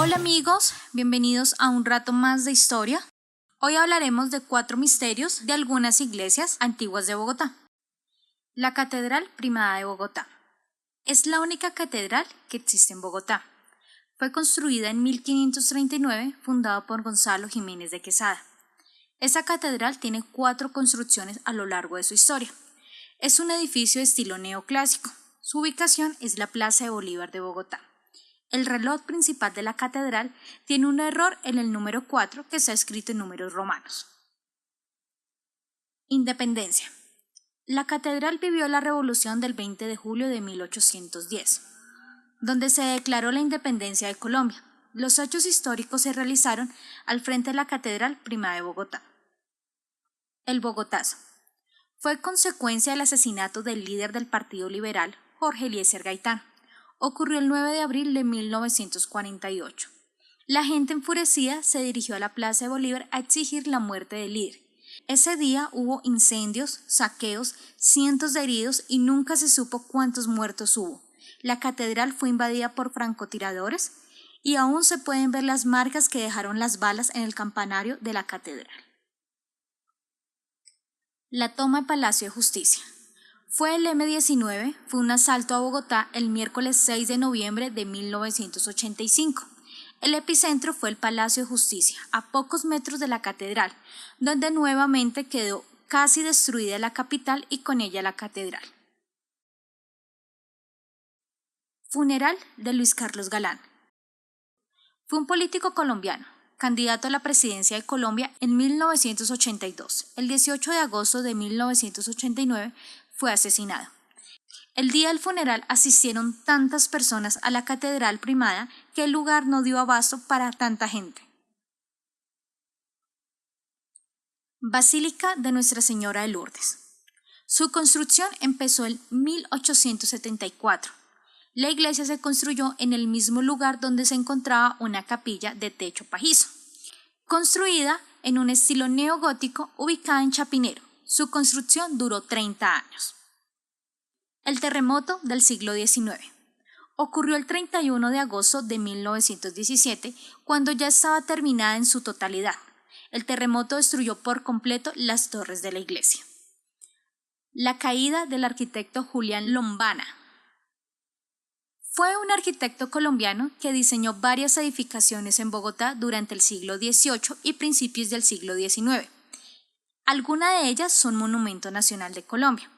Hola amigos, bienvenidos a un rato más de historia. Hoy hablaremos de 4 misterios de algunas iglesias antiguas de Bogotá. La Catedral Primada de Bogotá. Es la única catedral que existe en Bogotá. Fue construida en 1539, fundada por Gonzalo Jiménez de Quesada. Esa catedral tiene 4 construcciones a lo largo de su historia. Es un edificio de estilo neoclásico. Su ubicación es la Plaza de Bolívar de Bogotá. El reloj principal de la catedral tiene un error en el número 4 que está escrito en números romanos. Independencia. La catedral vivió la revolución del 20 de julio de 1810, donde se declaró la independencia de Colombia. Los hechos históricos se realizaron al frente de la Catedral Primada de Bogotá. El Bogotazo. Fue consecuencia del asesinato del líder del Partido Liberal, Jorge Eliezer Gaitán. Ocurrió el 9 de abril de 1948. La gente enfurecida se dirigió a la Plaza de Bolívar a exigir la muerte del líder. Ese día hubo incendios, saqueos, cientos de heridos y nunca se supo cuántos muertos hubo. La catedral fue invadida por francotiradores y aún se pueden ver las marcas que dejaron las balas en el campanario de la catedral. La toma del Palacio de Justicia. Fue el M-19, fue un asalto a Bogotá el miércoles 6 de noviembre de 1985. El epicentro fue el Palacio de Justicia, a pocos metros de la catedral, donde nuevamente quedó casi destruida la capital y con ella la catedral. Funeral de Luis Carlos Galán. Fue un político colombiano, candidato a la presidencia de Colombia en 1982. El 18 de agosto de 1989 fue asesinado. El día del funeral asistieron tantas personas a la Catedral Primada que el lugar no dio abasto para tanta gente. Basílica de Nuestra Señora de Lourdes. Su construcción empezó en 1874. La iglesia se construyó en el mismo lugar donde se encontraba una capilla de techo pajizo, construida en un estilo neogótico ubicada en Chapinero. Su construcción duró 30 años. El terremoto del siglo XIX. Ocurrió el 31 de agosto de 1917, cuando ya estaba terminada en su totalidad. El terremoto destruyó por completo las torres de la iglesia. La caída del arquitecto Julián Lombana. Fue un arquitecto colombiano que diseñó varias edificaciones en Bogotá durante el siglo XVIII y principios del siglo XIX. Algunas de ellas son Monumento Nacional de Colombia.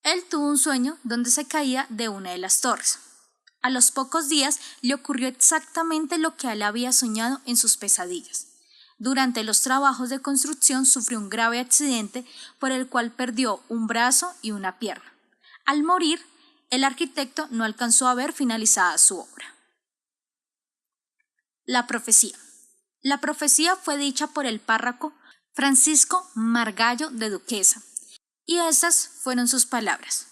Él tuvo un sueño donde se caía de una de las torres. A los pocos días le ocurrió exactamente lo que él había soñado en sus pesadillas. Durante los trabajos de construcción sufrió un grave accidente por el cual perdió un brazo y una pierna. Al morir, el arquitecto no alcanzó a ver finalizada su obra. La profecía. La profecía fue dicha por el párroco Francisco Margallo de Duquesa, y estas fueron sus palabras: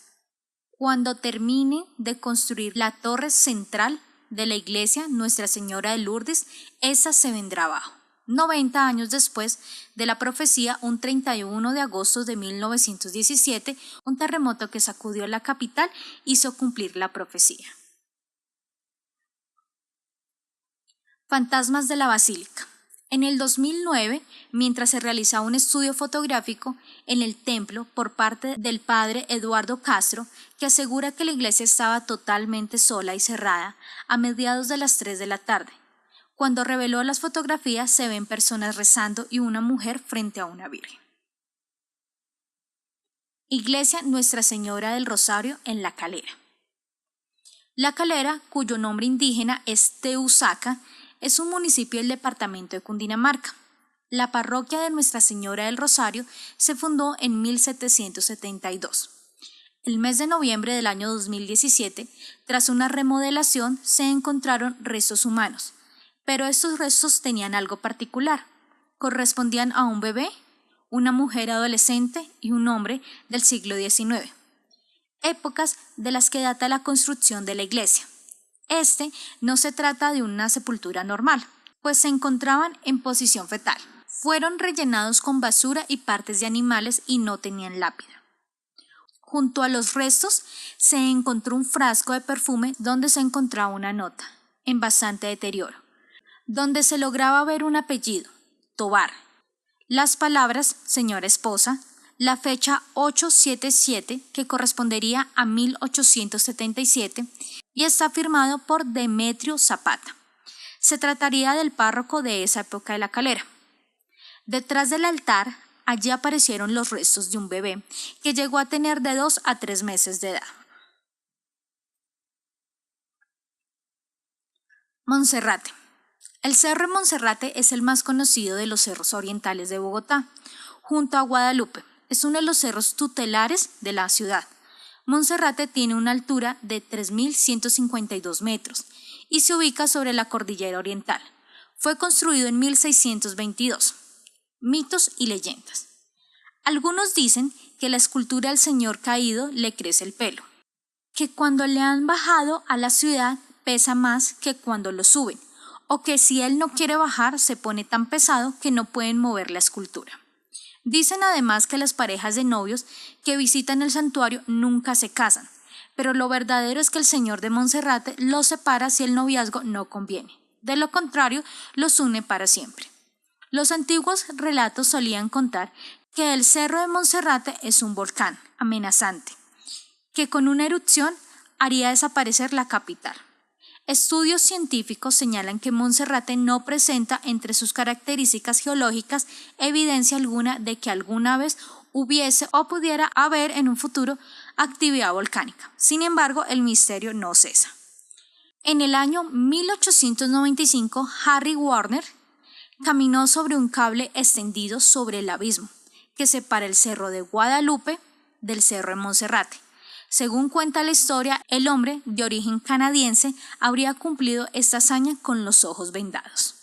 cuando termine de construir la torre central de la iglesia Nuestra Señora de Lourdes, esa se vendrá abajo. 90 años después de la profecía, un 31 de agosto de 1917, un terremoto que sacudió la capital hizo cumplir la profecía. Fantasmas de la Basílica. En el 2009, mientras se realizaba un estudio fotográfico en el templo por parte del padre Eduardo Castro, que asegura que la iglesia estaba totalmente sola y cerrada a mediados de las 3 de la tarde. Cuando reveló las fotografías se ven personas rezando y una mujer frente a una virgen. Iglesia Nuestra Señora del Rosario en La Calera. La Calera, cuyo nombre indígena es Teusaca, es un municipio del departamento de Cundinamarca. La parroquia de Nuestra Señora del Rosario se fundó en 1772. El mes de noviembre del año 2017, tras una remodelación, se encontraron restos humanos, pero estos restos tenían algo particular. Correspondían a un bebé, una mujer adolescente y un hombre del siglo XIX, épocas de las que data la construcción de la iglesia. No se trata de una sepultura normal, pues se encontraban en posición fetal. Fueron rellenados con basura y partes de animales y no tenían lápida. Junto a los restos se encontró un frasco de perfume donde se encontraba una nota, en bastante deterioro. donde se lograba ver un apellido, Tovar, las palabras señora esposa, la fecha 877 que correspondería a 1877 y está firmado por Demetrio Zapata. Se trataría del párroco de esa época de La Calera. Detrás del altar, allí aparecieron los restos de un bebé que llegó a tener de 2 a 3 meses de edad. Monserrate. El Cerro de Monserrate es el más conocido de los cerros orientales de Bogotá, junto a Guadalupe. Es uno de los cerros tutelares de la ciudad. Monserrate tiene una altura de 3.152 metros y se ubica sobre la cordillera oriental. Fue construido en 1622. Mitos y leyendas. Algunos dicen que la escultura del Señor caído le crece el pelo, que cuando le han bajado a la ciudad pesa más que cuando lo suben, o que si él no quiere bajar se pone tan pesado que no pueden mover la escultura. Dicen además que las parejas de novios que visitan el santuario nunca se casan, pero lo verdadero es que el Señor de Monserrate los separa si el noviazgo no conviene. De lo contrario, los une para siempre. Los antiguos relatos solían contar que el Cerro de Monserrate es un volcán amenazante, que con una erupción haría desaparecer la capital. Estudios científicos señalan que Monserrate no presenta entre sus características geológicas evidencia alguna de que alguna vez hubiese o pudiera haber en un futuro actividad volcánica. Sin embargo, el misterio no cesa. En el año 1895, Harry Warner caminó sobre un cable extendido sobre el abismo que separa el Cerro de Guadalupe del Cerro de Monserrate. Según cuenta la historia, el hombre, de origen canadiense, habría cumplido esta hazaña con los ojos vendados.